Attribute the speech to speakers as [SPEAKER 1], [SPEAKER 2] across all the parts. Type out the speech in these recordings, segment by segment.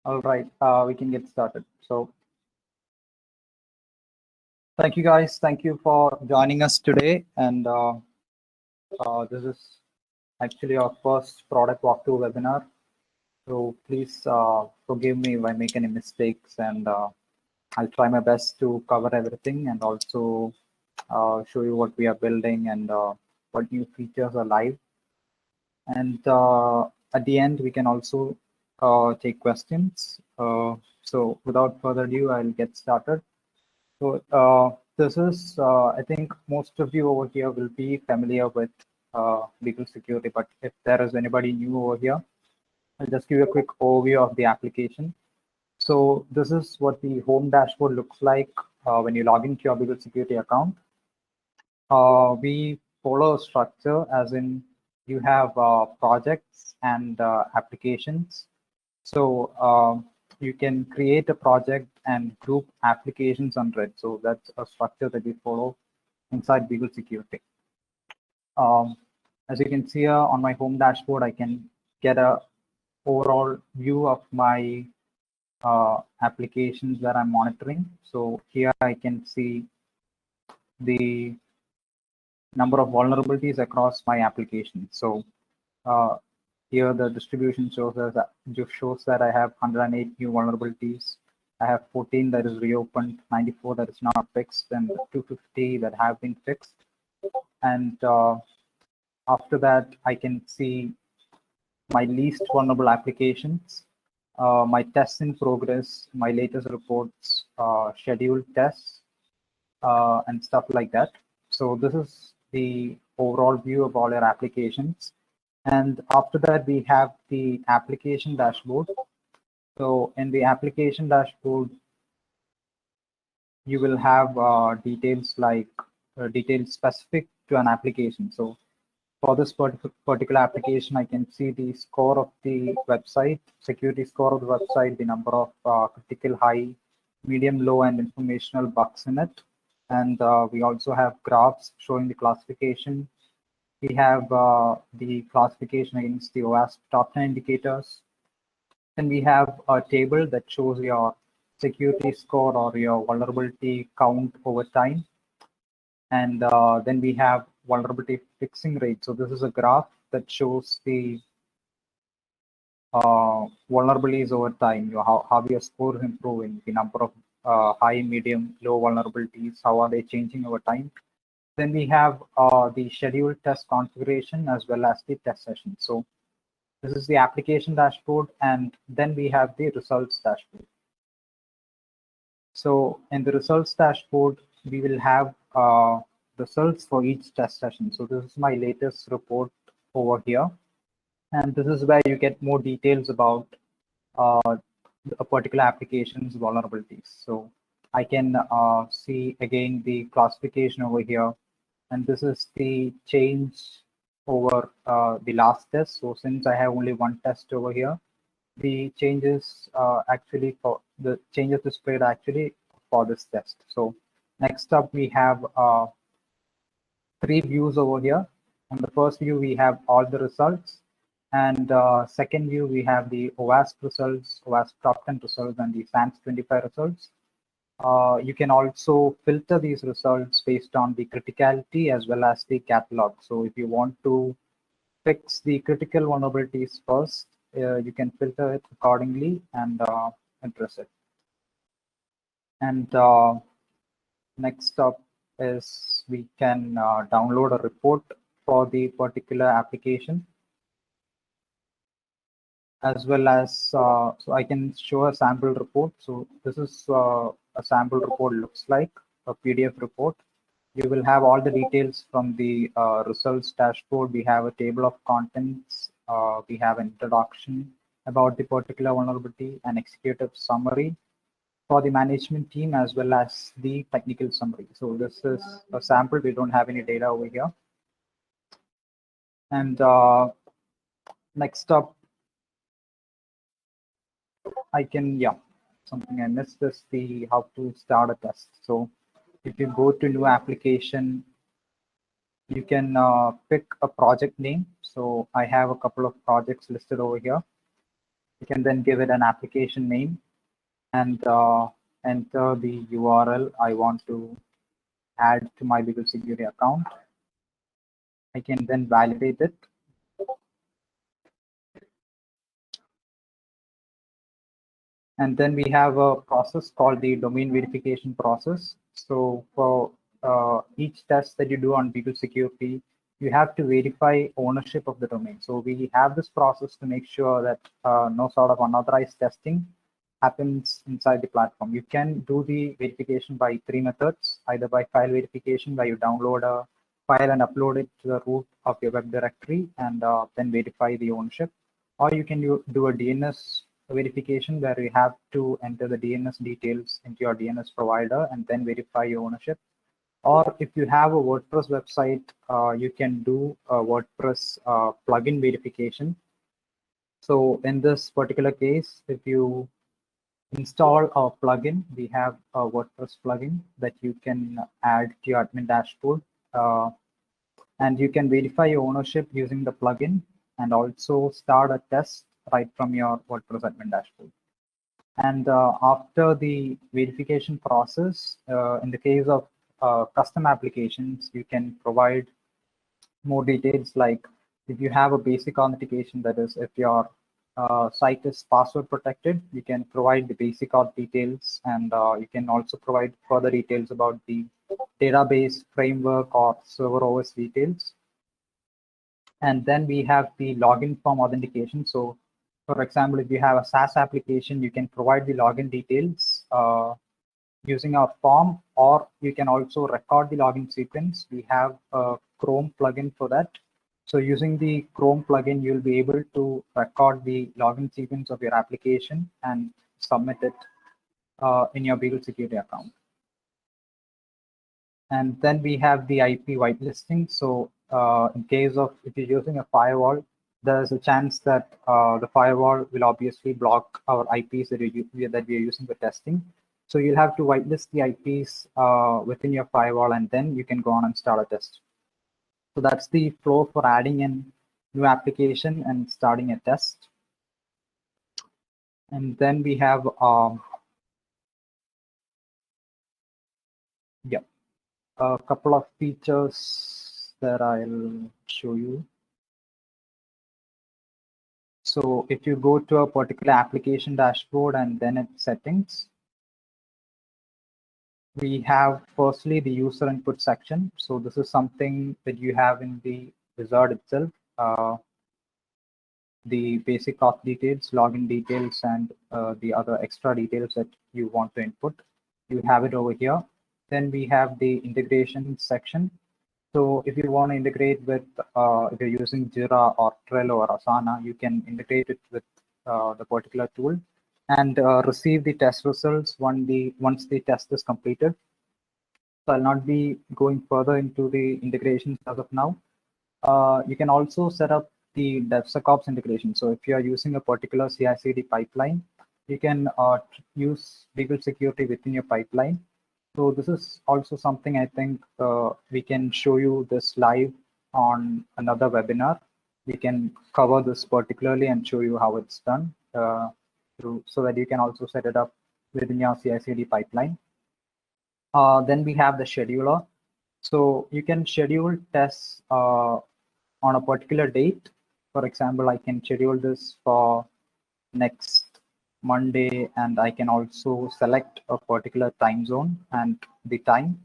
[SPEAKER 1] All right, we can get started. So thank you guys. Thank you for joining us today. And this is actually our first product walkthrough webinar. So please forgive me if I make any mistakes, and I'll try my best to cover everything and also show you what we are building and what new features are live. And at the end, we can also take questions. So without further ado, I'll get started. So this is, I think most of you over here will be familiar with Beagle Security, but if there is anybody new over here, I'll just give you a quick overview of the application. So this is what the home dashboard looks like when you log into your Beagle Security account. We follow a structure, as in you have projects and applications. So you can create a project and group applications under it. So that's a structure that we follow inside Beagle Security. As you can see here on my home dashboard, I can get a overall view of my applications that I'm monitoring. So here I can see the number of vulnerabilities across my application. So here the distribution shows that I have 108 new vulnerabilities. I have 14 that is reopened, 94 that is not fixed, and 250 that have been fixed. And after that, I can see my least vulnerable applications, my tests in progress, my latest reports, scheduled tests, and stuff like that. So this is the overall view of all your applications. And after that, we have the application dashboard. So in the application dashboard, you will have details like details specific to an application. So for this particular application, I can see the score of the website, security score of the website, the number of critical, high, medium, low, and informational bugs in it. And we also have graphs showing the classification. We have the classification against the OWASP top 10 indicators. Then we have a table that shows your security score or your vulnerability count over time. And then we have vulnerability fixing rate. So this is a graph that shows the vulnerabilities over time, how your score is improving, the number of high, medium, low vulnerabilities, how are they changing over time. Then we have the scheduled test configuration as well as the test session. So this is the application dashboard, and then we have the results dashboard. So in the results dashboard, we will have results for each test session. So this is my latest report over here. And this is where you get more details about a particular application's vulnerabilities. So I can see again the classification over here. And this is the change over the last test. So since I have only one test over here, the changes actually for the changes displayed actually for this test. So next up, we have 3 views over here. On the first view, we have all the results. And second view, we have the OWASP results, OWASP top 10 results, and the SANS 25 results. You can also filter these results based on the criticality as well as the catalog. So if you want to fix the critical vulnerabilities first, you can filter it accordingly and address it. And next up is we can download a report for the particular application, as well as so I can show a sample report. So this is a sample report looks like a PDF report. You will have all the details from the results dashboard. We have a table of contents. We have an introduction about the particular vulnerability, an executive summary for the management team, as well as the technical summary. So this is a sample. We don't have any data over here. And next up, I can, something I missed is the how to start a test. So if you go to new application, you can pick a project name. So I have a couple of projects listed over here. You can then give it an application name and enter the URL I want to add to my Beagle Security account. I can then validate it. And then we have a process called the domain verification process. So for each test that you do on Beagle Security, you have to verify ownership of the domain. So we have this process to make sure that no sort of unauthorized testing happens inside the platform. You can do the verification by three methods, either by file verification, where you download a file and upload it to the root of your web directory and then verify the ownership. Or you can do a DNS verification where you have to enter the DNS details into your DNS provider and then verify your ownership. Or if you have a WordPress website, you can do a WordPress plugin verification. So in this particular case, if you install a plugin, we have a WordPress plugin that you can add to your admin dashboard. And you can verify your ownership using the plugin and also start a test right from your WordPress admin dashboard. And after the verification process, in the case of custom applications, you can provide more details, like if you have a basic authentication, that is, if your site is password protected, you can provide the basic auth details, and you can also provide further details about the database framework or server OS details. And then we have the login form authentication. So for example, if you have a SaaS application, you can provide the login details using our form, or you can also record the login sequence. We have a Chrome plugin for that. So using the Chrome plugin, you'll be able to record the login sequence of your application and submit it in your Beagle Security account. And then we have the IP whitelisting. So in case of if you're using a firewall, there's a chance that the firewall will obviously block our IPs that we are using for testing. So you'll have to whitelist the IPs within your firewall, and then you can go on and start a test. So that's the flow for adding in new application and starting a test. And then we have a couple of features that I'll show you. So if you go to a particular application dashboard and then its settings, we have firstly the user input section. So this is something that you have in the wizard itself. The basic auth details, login details, and the other extra details that you want to input. You have it over here. Then we have the integration section. So if you want to integrate with, if you're using Jira or Trello or Asana, you can integrate it with the particular tool and receive the test results once the test is completed. So I'll not be going further into the integrations as of now. You can also set up the DevSecOps integration. So if you are using a particular CI/CD pipeline, you can use Beagle Security within your pipeline. So this is also something I think we can show you this live on another webinar. We can cover this particularly and show you how it's done so that you can also set it up within your CI/CD pipeline. Then we have the scheduler. So you can schedule tests on a particular date. For example, I can schedule this for next Monday, and I can also select a particular time zone and the time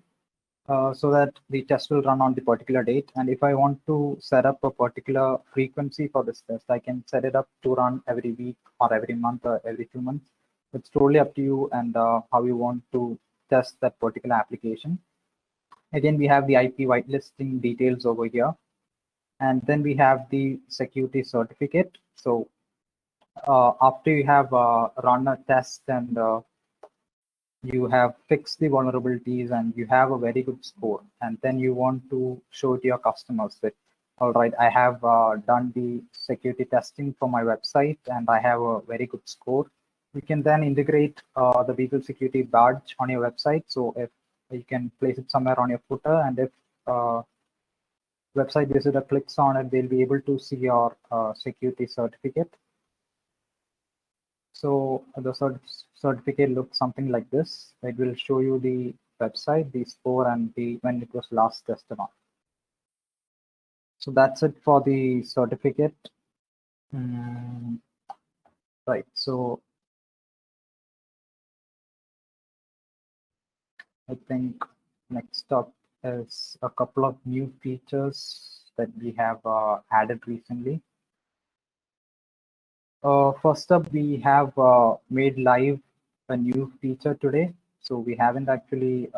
[SPEAKER 1] so that the test will run on the particular date. And if I want to set up a particular frequency for this test, I can set it up to run every week or every month or every 2 months. It's totally up to you and how you want to test that particular application. Again, we have the IP whitelisting details over here. And then we have the security certificate. So after you have run a test and you have fixed the vulnerabilities and you have a very good score, and then you want to show to your customers that, all right, I have done the security testing for my website and I have a very good score. You can then integrate the Beagle Security badge on your website. So if you can place it somewhere on your footer, and if website visitor clicks on it, they'll be able to see your security certificate. So the certificate looks something like this. It will show you the website, the score, and the when it was last tested on. So that's it for the certificate. Right. So I think next up is a couple of new features that we have added recently. First up, we have made live a new feature today. So we haven't actually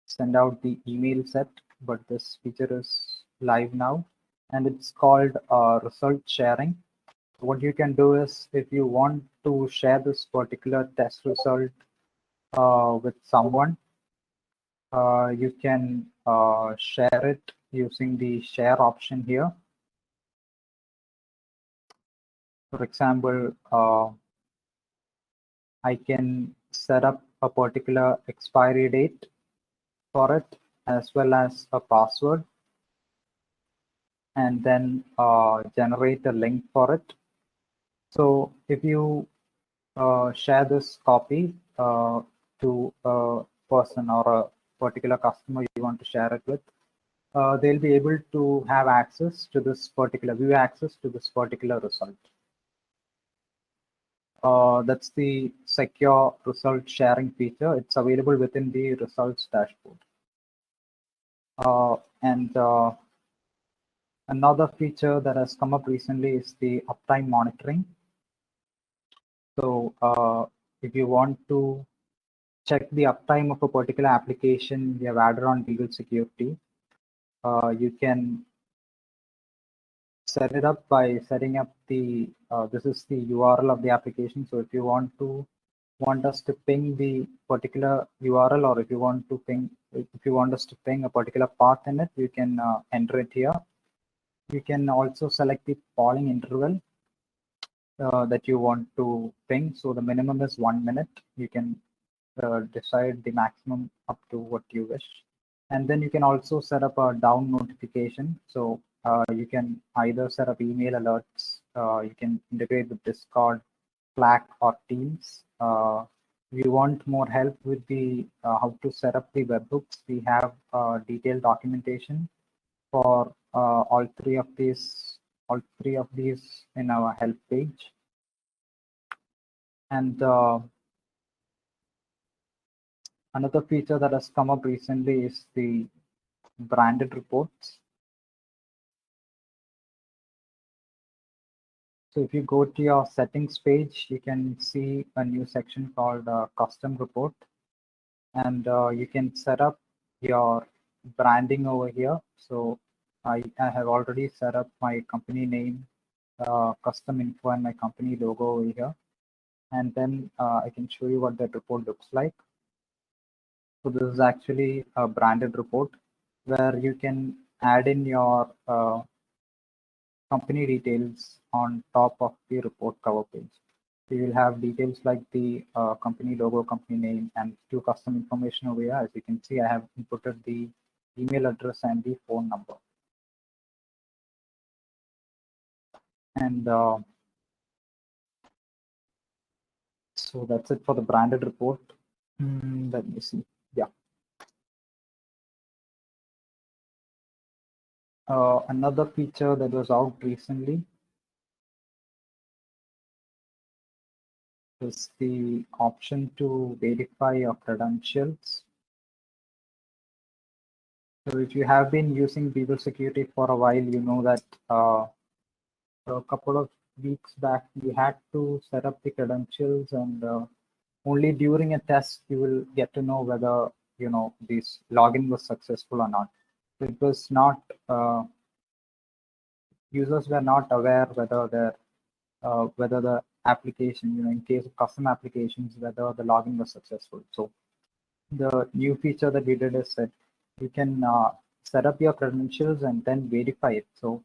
[SPEAKER 1] sent out the email set, but this feature is live now, and it's called result sharing. What you can do is, if you want to share this particular test result with someone, you can share it using the share option here. For example, I can set up a particular expiry date for it, as well as a password, and then generate a link for it. So if you share this copy to a person or a particular customer you want to share it with, they'll be able to have access to this particular view access to this particular result. That's the secure result sharing feature. It's available within the results dashboard. And another feature that has come up recently is the uptime monitoring. So if you want to check the uptime of a particular application we have added on Beagle Security, you can set it up by setting up the, this is the URL of the application. So if you want us to ping the particular URL, or if you want us to ping a particular path in it, you can enter it here. You can also select the polling interval that you want to ping. So the minimum is 1 minute. You can decide the maximum up to what you wish. And then you can also set up a down notification. So you can either set up email alerts, you can integrate with Discord, Slack, or Teams. If you want more help with the how to set up the webhooks, we have detailed documentation for all three of these in our help page. And another feature that has come up recently is the branded reports. So if you go to your settings page, you can see a new section called custom report, and you can set up your branding over here. So I have already set up my company name, custom info, and my company logo over here. And then I can show you what that report looks like. So this is actually a branded report where you can add in your company details on top of the report cover page. So you will have details like the company logo, company name, and few custom information over here. As you can see, I have inputted the email address and the phone number. And so that's it for the branded report. Let me see. Yeah. Another feature that was out recently is the option to verify your credentials. So if you have been using Beagle Security for a while, you know that a couple of weeks back, we had to set up the credentials, and only during a test you will get to know whether this login was successful or not. So it was not users were not aware whether the application, in case of custom applications, whether the login was successful. So the new feature that we did is that you can set up your credentials and then verify it. So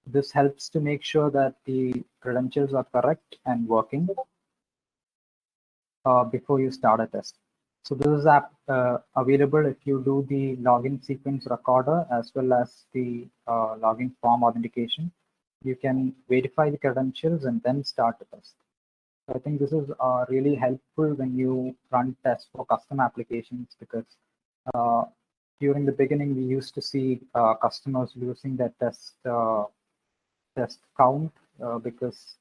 [SPEAKER 1] this helps to make sure that the credentials are correct and working before you start a test. So this is available if you do the login sequence recorder as well as the login form authentication. You can verify the credentials and then start the test. I think this is really helpful when you run tests for custom applications, because during the beginning we used to see customers losing their test count because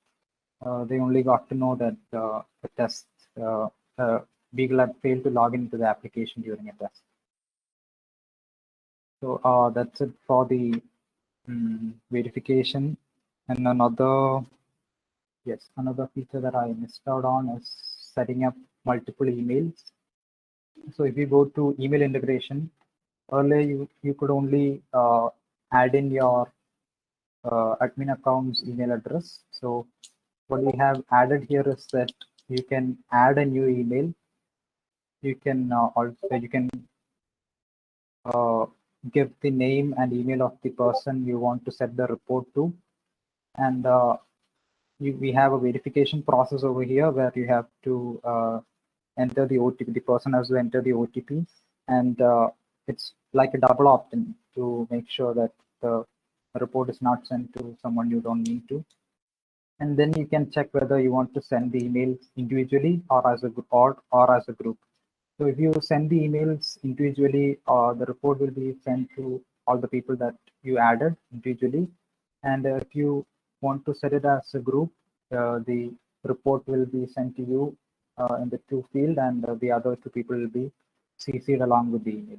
[SPEAKER 1] they only got to know that the test uh, Beagle had failed to log into the application during a test. So that's it for the verification. And another feature that I missed out on is setting up multiple emails. So if you go to email integration, earlier you could only add in your admin account's email address. So what we have added here is that you can add a new email. You can give the name and email of the person you want to set the report to, and we have a verification process over here where you have to enter the OTP. The person has to enter the OTP, and it's like a double opt-in to make sure that the report is not sent to someone you don't need to. And then you can check whether you want to send the emails individually or as a group. So if you send the emails individually, the report will be sent to all the people that you added individually. And if you want to set it as a group, the report will be sent to you in the to field, and the other two people will be CC'd along with the email.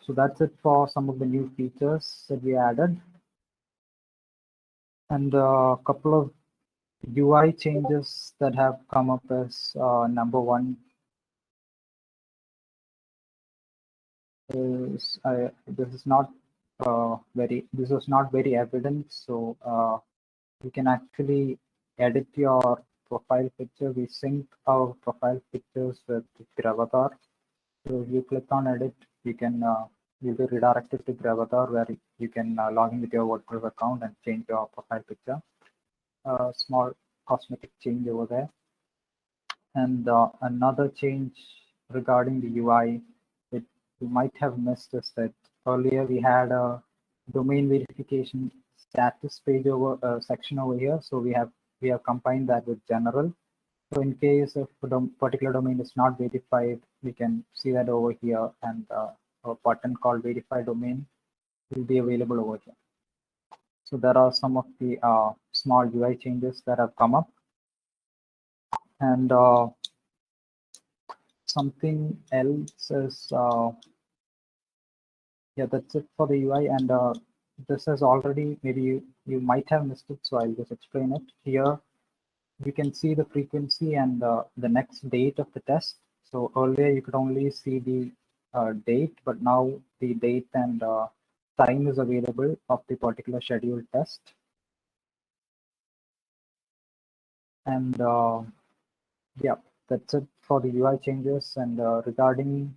[SPEAKER 1] So that's it for some of the new features that we added. And a couple of UI changes that have come up as number one is this was not very evident. So you can actually edit your profile picture. We sync our profile pictures with Gravatar. So if you click on edit, you can you'll be redirected to Gravatar, where you can log in with your WordPress account and change your profile picture. Small cosmetic change over there. And another change regarding the UI that you might have missed is that earlier we had a domain verification status page over section over here. So we have combined that with general. So in case if a particular domain is not verified, we can see that over here, and a button called verify domain will be available over here. So there are some of the small UI changes that have come up. And something else is yeah, that's it for the UI. And this has already, maybe you might have missed it, so I'll just explain it here. You can see the frequency and the next date of the test. So earlier you could only see the date, but now the date and time is available of the particular scheduled test. And yeah, that's it for the UI changes. And regarding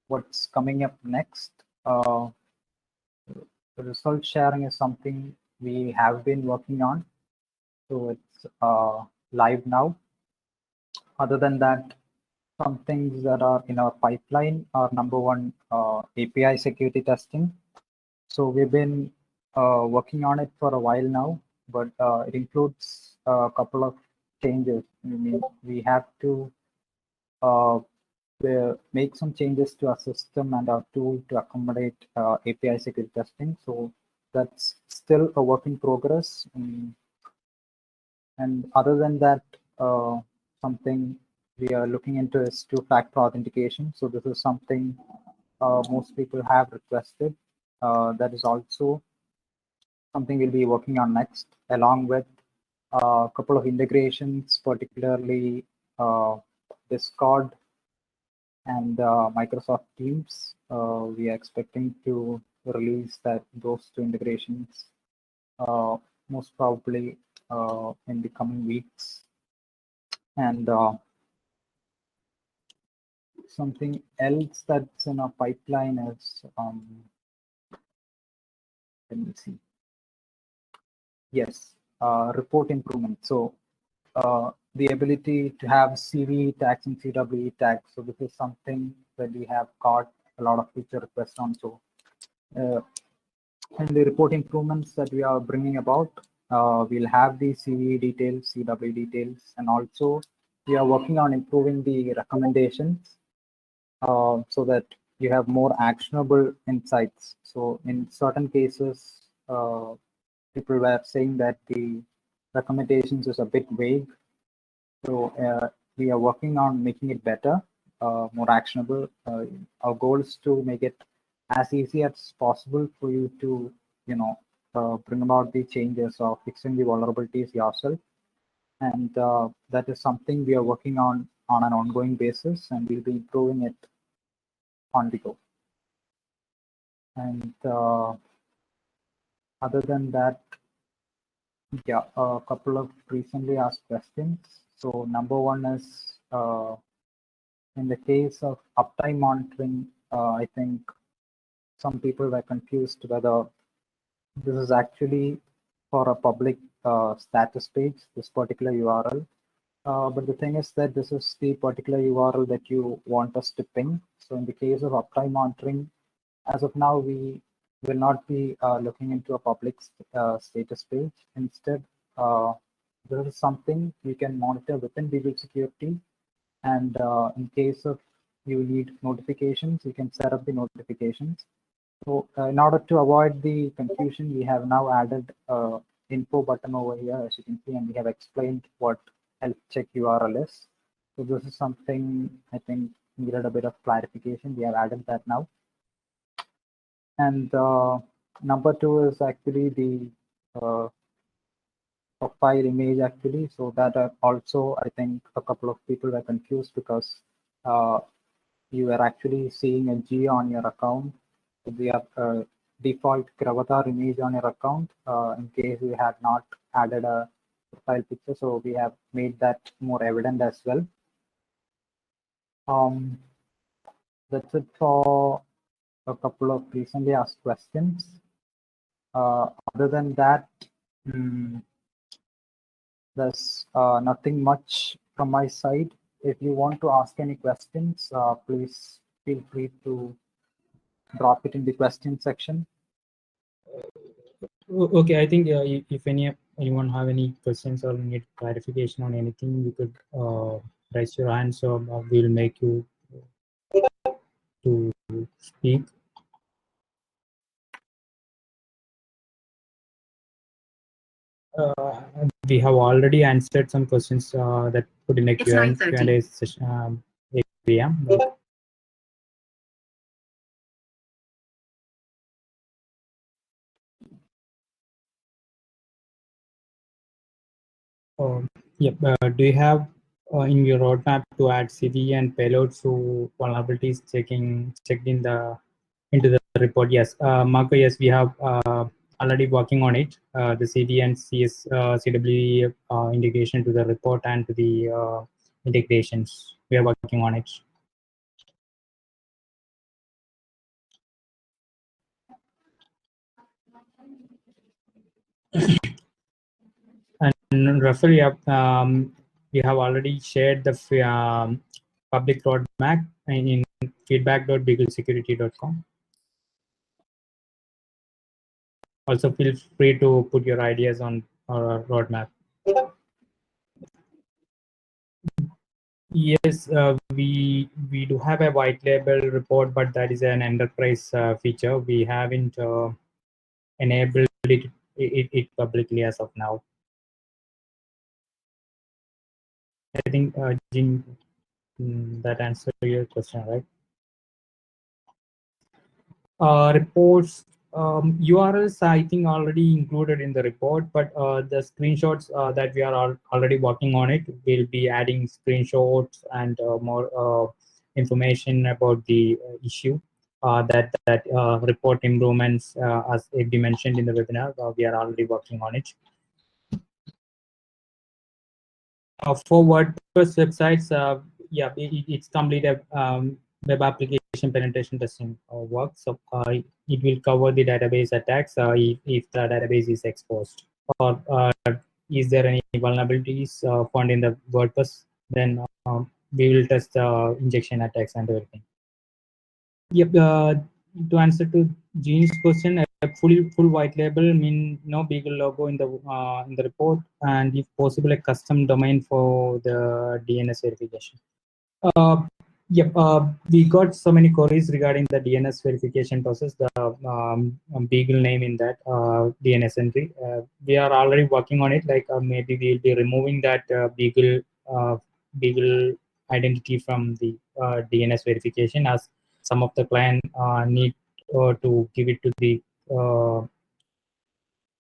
[SPEAKER 1] what's coming up next, the result sharing is something we have been working on. So it's live now. Other than that, some things that are in our pipeline are number one, API security testing. So we've been working on it for a while now, but it includes a couple of changes. I mean, we have to make some changes to our system and our tool to accommodate API security testing. So that's still a work in progress. And other than that, something we are looking into is two-factor authentication. So this is something most people have requested. That is also something we'll be working on next, along with a couple of integrations, particularly Discord and Microsoft Teams. We are expecting to release those two integrations most probably in the coming weeks. And something else that's in our pipeline is, let me see. Yes, report improvement. So the ability to have CV tags and CWE tags. So this is something that we have got a lot of feature requests on. So and the report improvements that we are bringing about We'll have the CE details, CW details, and also we are working on improving the recommendations so that you have more actionable insights. So in certain cases, people were saying that the recommendations is a bit vague. So we are working on making it better, more actionable. Our goal is to make it as easy as possible for you to, bring about the changes or fixing the vulnerabilities yourself. And that is something we are working on an ongoing basis, and we'll be improving it on the go. And other than that, yeah, a couple of recently asked questions. So number one is, in the case of uptime monitoring, I think some people were confused whether this is actually for a public status page, this particular URL. But the thing is that this is the particular URL that you want us to ping. So in the case of uptime monitoring, as of now, we will not be looking into a public status page. Instead, this is something you can monitor within Beagle Security. And in case of you need notifications, you can set up the notifications. So in order to avoid the confusion, we have now added info button over here, as you can see, and we have explained what health check URL is. So this is something I think needed a bit of clarification. We have added that now. And number two is actually the profile image actually. So that also, I think a couple of people were confused because you were actually seeing a G on your account. We have a default avatar image on your account in case you had not added a profile picture. So we have made that more evident as well. That's it for a couple of recently asked questions. Other than that, there's nothing much from my side. If you want to ask any questions, please feel free to drop it in the question section.
[SPEAKER 2] Okay, I think if anyone have any questions or need clarification on anything, you could raise your hand, so we'll make you to speak. We have already answered some questions that put in a Q&A session area. Yep. Do you have in your roadmap to add CD and payloads to vulnerabilities checked into the report? Yes, Marco. Yes, we have already working on it. The CD and CW integration to the report and to the integrations. We are working on it. And roughly, we have already shared the public roadmap in feedback.beaglesecurity.com. Also, feel free to put your ideas on our roadmap. Yes, we do have a white label report, but that is an enterprise feature. We haven't enabled it publicly as of now. I think, Jin, that answers your question, right? Reports, URLs, I think already included in the report, but the screenshots that we are already working on it, we'll be adding screenshots and more information about the issue. That report improvements, as we mentioned in the webinar, we are already working on it. For WordPress websites, yeah, it's completed web application penetration testing work. So it will cover the database attacks if the database is exposed. Or is there any vulnerabilities found in the WordPress? Then we will test injection attacks and everything. Yep. To answer to Jean's question, full white label, mean no Beagle logo in the report, and if possible, a custom domain for the DNS verification. Yep, we got so many queries regarding the DNS verification process, the Beagle name in that DNS entry. We are already working on it. Like maybe we'll be removing that Beagle identity from the DNS verification, as some of the client need to give it to the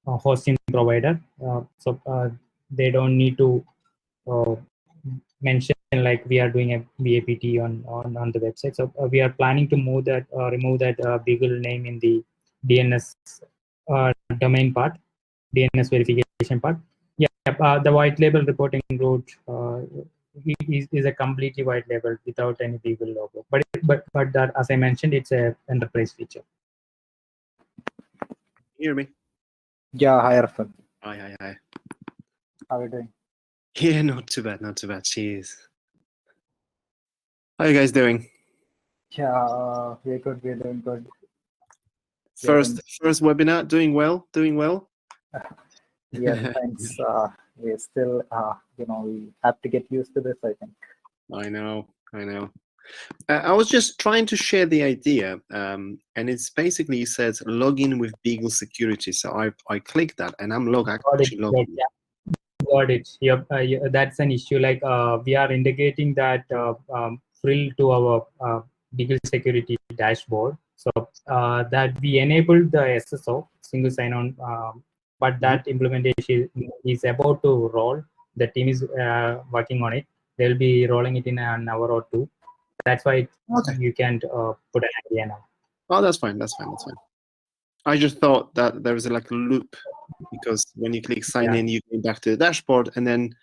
[SPEAKER 2] hosting provider. So they don't need to mention like we are doing a BAPT on the website. So we are planning to remove that Beagle name in the DNS domain part, DNS verification part. Yeah, the white label reporting route is a completely white label without any Beagle logo. But that, as I mentioned, it's a enterprise feature.
[SPEAKER 3] You hear me?
[SPEAKER 1] Yeah, hi Arfan.
[SPEAKER 3] Hi.
[SPEAKER 1] How are you doing?
[SPEAKER 3] Yeah, not too bad. Cheers. How are you guys doing?
[SPEAKER 1] Yeah, we're good. We're doing good.
[SPEAKER 3] First webinar, doing well.
[SPEAKER 1] Yes, thanks. We're still, we have to get used to this, I think.
[SPEAKER 3] I know. I was just trying to share the idea, and it's basically, it says login with Beagle Security. So I clicked that, and I'm actually logged in.
[SPEAKER 2] Got it. Yep. That's an issue. Like we are integrating that frill to our Beagle Security dashboard, so that we enabled the SSO, single sign-on, but that implementation is about to roll. The team is working on it. They'll be rolling it in an hour or two. That's why you can't put an idea now.
[SPEAKER 3] Oh, that's fine. I just thought that there was like a loop, because when you click sign in, you go back to the dashboard, and then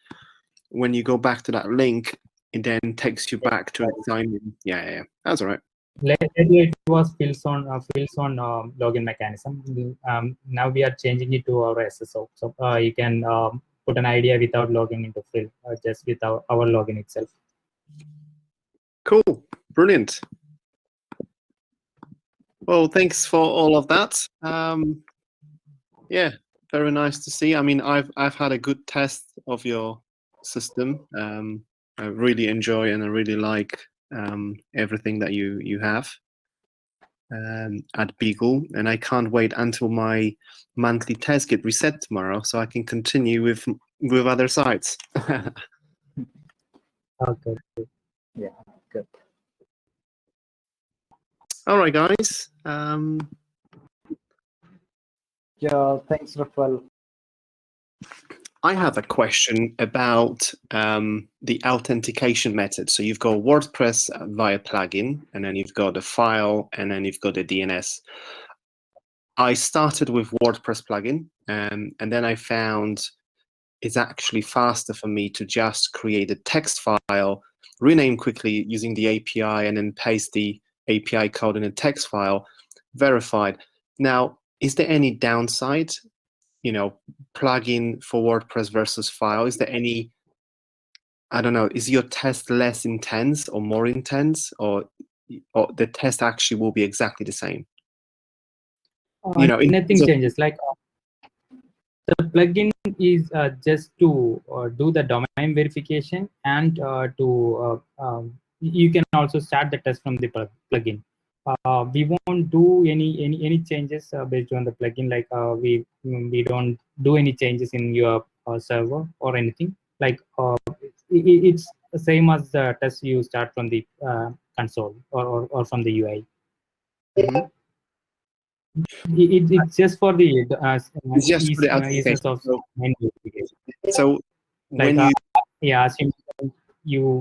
[SPEAKER 3] when you go back to that link, it then takes you back to a sign in. Yeah. That's all right.
[SPEAKER 2] It was fields on login mechanism. Now we are changing it to our SSO, so you can put an idea without logging into frill, just with our login itself.
[SPEAKER 3] Cool, brilliant. Well, thanks for all of that. Yeah, very nice to see. I mean, I've had a good test of your system. I really enjoy and I really like everything that you have at Beagle, and I can't wait until my monthly test get reset tomorrow, so I can continue with other sites.
[SPEAKER 2] Okay.
[SPEAKER 1] Yeah, good.
[SPEAKER 3] All right, guys.
[SPEAKER 1] Yeah, thanks, Rafael.
[SPEAKER 3] I have a question about the authentication method. So you've got WordPress via plugin, and then you've got the file, and then you've got the DNS. I started with WordPress plugin, and then I found it's actually faster for me to just create a text file, rename quickly using the API, and then paste the API code in a text file, verified. Now, is there any downside? Plugin for WordPress versus file, is there any, I don't know, is your test less intense or more intense, or the test actually will be exactly the same?
[SPEAKER 2] Nothing changes. Like the plugin is just to do the domain verification, and you can also start the test from the plugin. We won't do any changes based on the plugin. Like we don't do any changes in your server or anything. Like it's the same as the test you start from the console or from the UI.
[SPEAKER 3] Mm-hmm.
[SPEAKER 2] It's just for the
[SPEAKER 3] it's just for the
[SPEAKER 2] eases of domain verification.
[SPEAKER 3] So
[SPEAKER 2] Like
[SPEAKER 3] when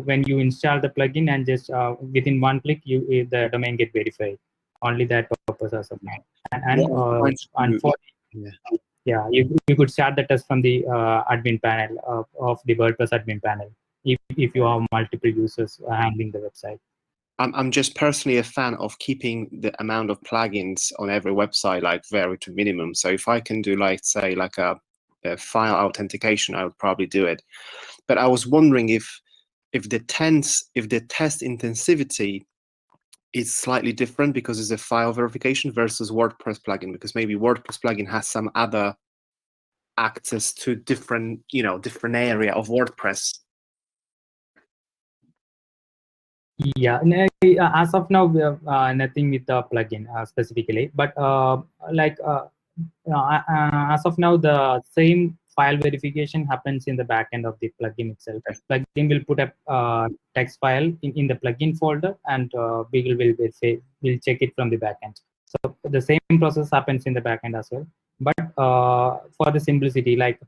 [SPEAKER 2] when you install the plugin, and just within one click, the domain get verified. Only that purpose as of now. And for you could start the test from the admin panel of the WordPress admin panel if you have multiple users handling the website.
[SPEAKER 3] I'm just personally a fan of keeping the amount of plugins on every website like very to minimum. So if I can do like a file authentication, I would probably do it. But I was wondering if the test intensivity is slightly different because it's a file verification versus WordPress plugin, because maybe WordPress plugin has some other access to different, different area of WordPress.
[SPEAKER 2] Yeah, as of now, we have nothing with the plugin specifically, but as of now, the same file verification happens in the backend of the plugin itself.
[SPEAKER 3] Okay.
[SPEAKER 2] Plugin will put a text file in the plugin folder, and Beagle will check it from the backend. So the same process happens in the backend as well. But for the simplicity, like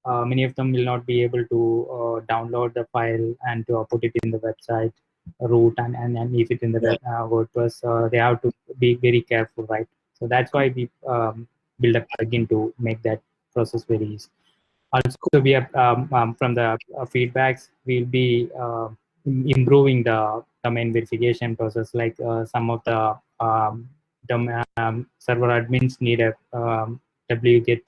[SPEAKER 2] many of them will not be able to download the file and to put it in the website root and leave it in the WordPress. They have to be very careful, right? So that's why we build a plugin to make that process very easy. Also, we have from the feedbacks, we'll be improving the domain verification process. Like some of the server admins need a wget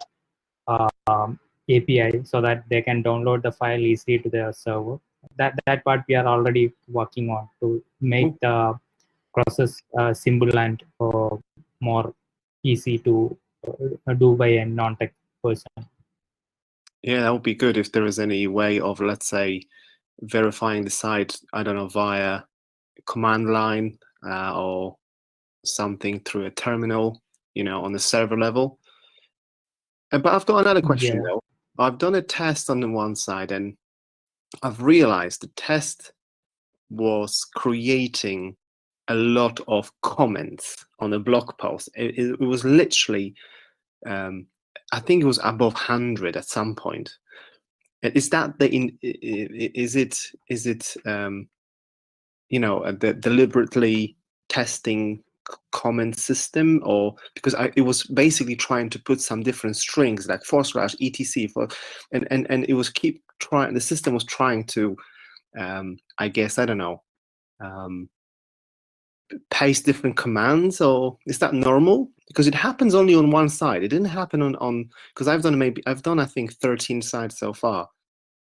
[SPEAKER 2] API so that they can download the file easily to their server. That part we are already working on to make the process simple and more easy to do by a non-tech person.
[SPEAKER 3] Yeah, that would be good if there is any way of, let's say, verifying the site, I don't know, via command line or something through a terminal, on the server level. But I've got another question though. I've done a test on the one side, and I've realized the test was creating a lot of comments on a blog post. It was literally, I think it was above 100 at some point. Is that is it the deliberately testing comment system, or because it was basically trying to put some different strings like / etc and it was the system was trying to I guess, I don't know, paste different commands, or is that normal? Because it happens only on one side. It didn't happen on because I've done I think 13 sites so far,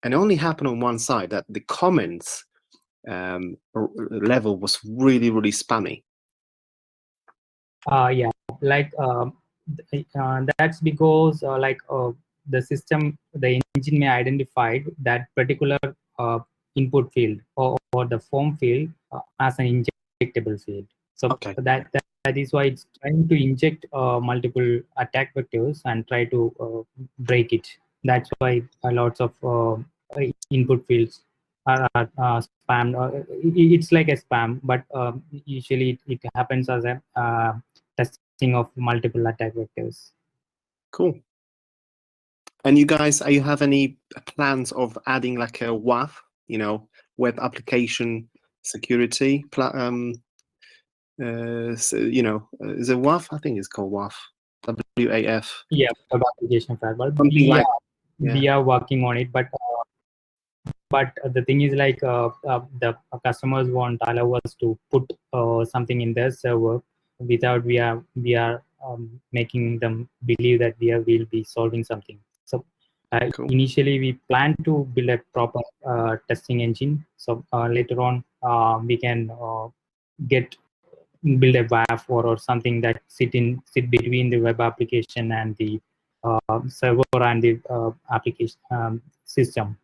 [SPEAKER 3] and it only happened on one side, that the comments level was really, really spammy.
[SPEAKER 2] Yeah, like that's because the system, the engine may identify that particular input field or the form field as an injectable field. So
[SPEAKER 3] Okay.
[SPEAKER 2] that is why it's trying to inject multiple attack vectors and try to break it. That's why lots of input fields are spammed. It's like a spam, but usually it happens as a testing of multiple attack vectors.
[SPEAKER 3] Cool. And you guys, you have any plans of adding like a WAF, web application security? Is it WAF? I think it's called WAF. WAF.
[SPEAKER 2] Yeah, web application firewall.
[SPEAKER 3] Something
[SPEAKER 2] We are working on it, but the thing is, like the customers won't allow us to put something in their server without we are making them believe that will be solving something. So
[SPEAKER 3] Cool.
[SPEAKER 2] initially we plan to build a proper testing engine. So later on we can build a WAF or something that sit between the web application and the server and the application system,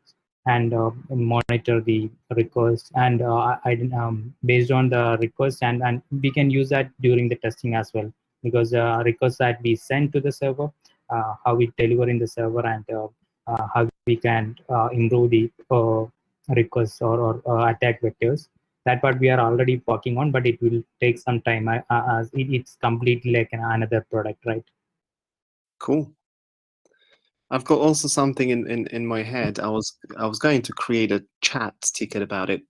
[SPEAKER 2] and monitor the request, and based on the request, and we can use that during the testing as well, because requests that we send to the server, how we deliver in the server, and how we can improve the requests or attack vectors. That part we are already working on, but it will take some time as it's completely like another product, right?
[SPEAKER 3] Cool. I've got also something in my head. I was going to create a chat ticket about it.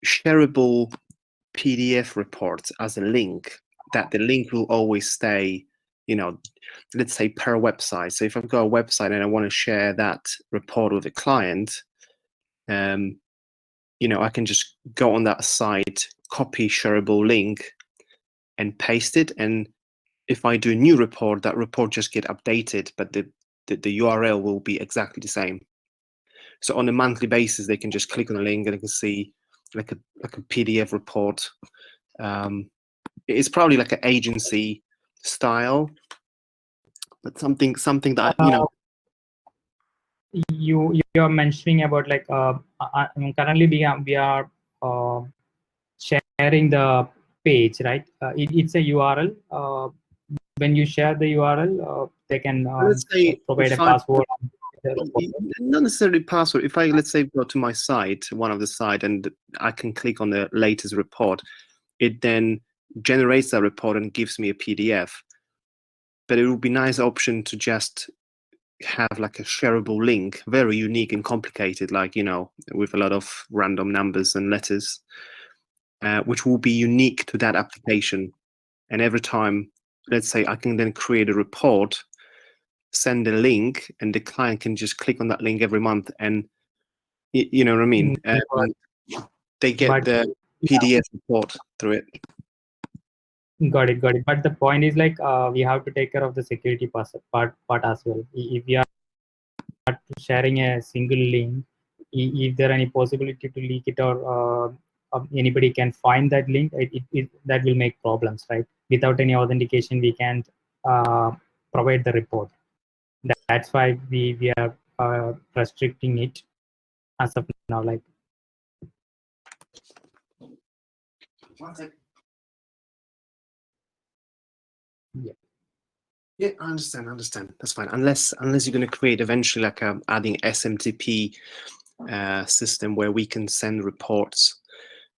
[SPEAKER 3] Shareable PDF reports as a link, that the link will always stay, let's say per website. So if I've got a website and I want to share that report with a client, I can just go on that site, copy shareable link and paste it. And if I do a new report, that report just get updated, but the URL will be exactly the same. So on a monthly basis, they can just click on the link and they can see like a PDF report It's probably like an agency style, but something that
[SPEAKER 2] you're mentioning about like currently we are sharing the page, right? It's a URL. When you share the URL, they can
[SPEAKER 3] let's say
[SPEAKER 2] provide a password.
[SPEAKER 3] Not necessarily password. If I, let's say, go to my site, one of the site, and I can click on the latest report, it then generates that report and gives me a PDF. But it would be a nice option to just have like a shareable link, very unique and complicated, like, with a lot of random numbers and letters, which will be unique to that application. And every time, let's say, I can then create a report, send a link, and the client can just click on that link every month, and you know what I mean. They get the PDF report through it.
[SPEAKER 2] Got it. But the point is like we have to take care of the security part as well. If we are sharing a single link, if there any possibility to leak it, or anybody can find that link, that will make problems, right? Without any authentication, we can't provide the report. That's why we are restricting it as of now. Like,
[SPEAKER 3] Yeah, I understand. That's fine. Unless you're going to create eventually like adding SMTP system where we can send reports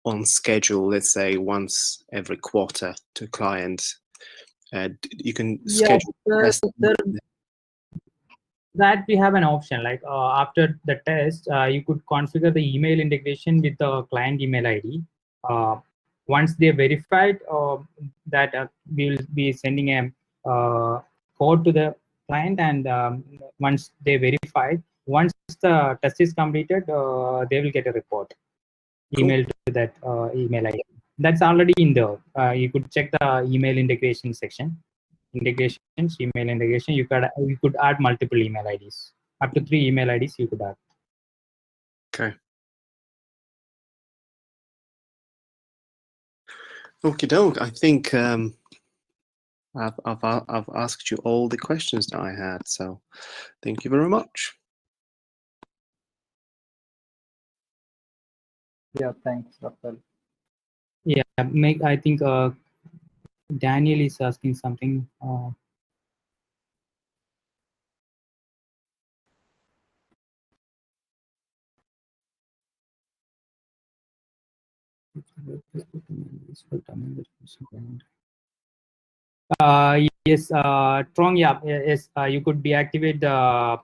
[SPEAKER 3] on schedule, let's say once every quarter to clients. You can schedule.
[SPEAKER 2] That we have an option, like after the test, you could configure the email integration with the client email ID. Once they verified that, we will be sending a code to the client, and once they verified, once the test is completed, they will get a report email to that email ID. That's already in the, you could check the email integration section. Integrations, email integration, you could add multiple email IDs. Up to 3 email IDs you could add.
[SPEAKER 3] Okay. Okie doke. I think I've asked you all the questions that I had, so thank you very much.
[SPEAKER 1] Yeah, thanks, Rafael.
[SPEAKER 2] Yeah, I think Daniel is asking something. Yes, Trong, yeah, yes, you could deactivate the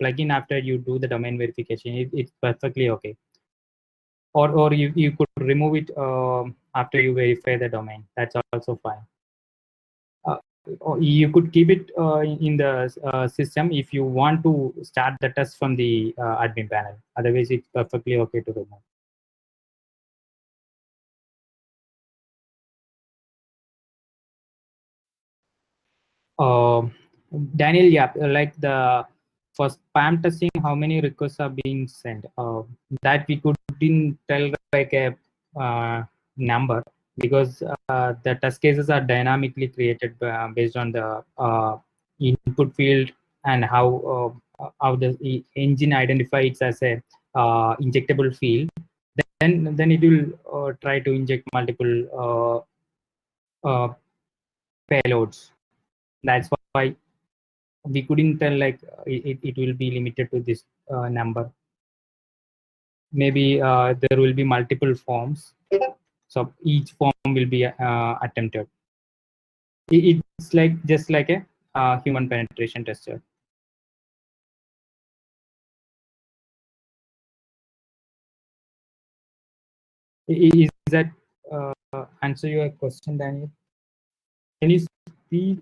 [SPEAKER 2] plugin after you do the domain verification. It's perfectly okay. Or you could remove it after you verify the domain. That's also fine. Or you could keep it in the system if you want to start the test from the admin panel. Otherwise, it's perfectly okay to remove. Daniel, yeah, like for spam testing, how many requests are being sent? That we couldn't tell like a number, because the test cases are dynamically created based on the input field and how the engine identifies it as a injectable field. Then it will try to inject multiple payloads. That's why we couldn't tell like it will be limited to this number. Maybe there will be multiple forms, so each form will be attempted. It's like just like a human penetration tester. Is that answer your question, Daniel? Can you speak?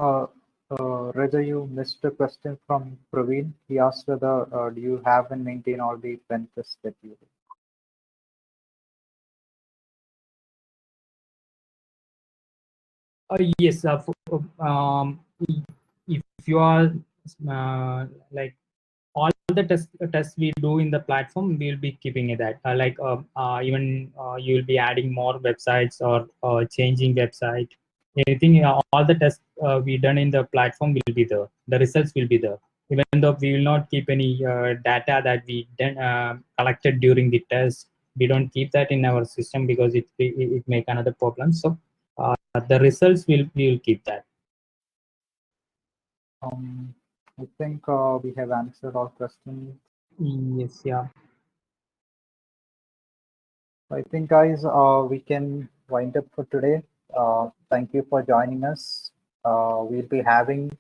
[SPEAKER 1] Reza, you missed a question from Praveen. He asked whether do you have and maintain all the pen tests that you do?
[SPEAKER 2] Yes, if you are like all the tests we do in the platform, we'll be keeping it that. Even you'll be adding more websites or changing website. Anything, all the tests we done in the platform will be there. The results will be there. Even though we will not keep any data that we then collected during the test, we don't keep that in our system because it make another problem. So the results we will keep that.
[SPEAKER 1] I think we have answered all questions.
[SPEAKER 2] Yes, yeah.
[SPEAKER 1] I think, guys, we can wind up for today. Thank you for joining us. We'll be having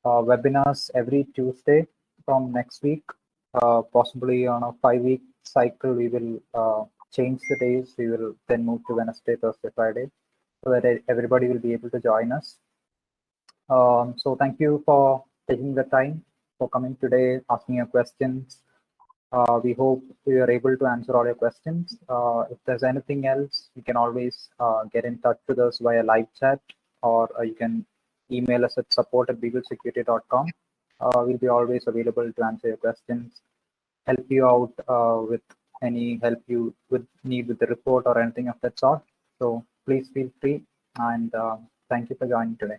[SPEAKER 1] webinars every Tuesday from next week. Possibly on a 5-week cycle, we will change the days. We will then move to Wednesday, Thursday, Friday, so that everybody will be able to join us. So thank you for taking the time for coming today, asking your questions. We hope we are able to answer all your questions. If there's anything else, you can always get in touch with us via live chat, or you can email us at support@beaglesecurity.com. We'll be always available to answer your questions, help you out with any help you would need with the report or anything of that sort. So please feel free, and thank you for joining today.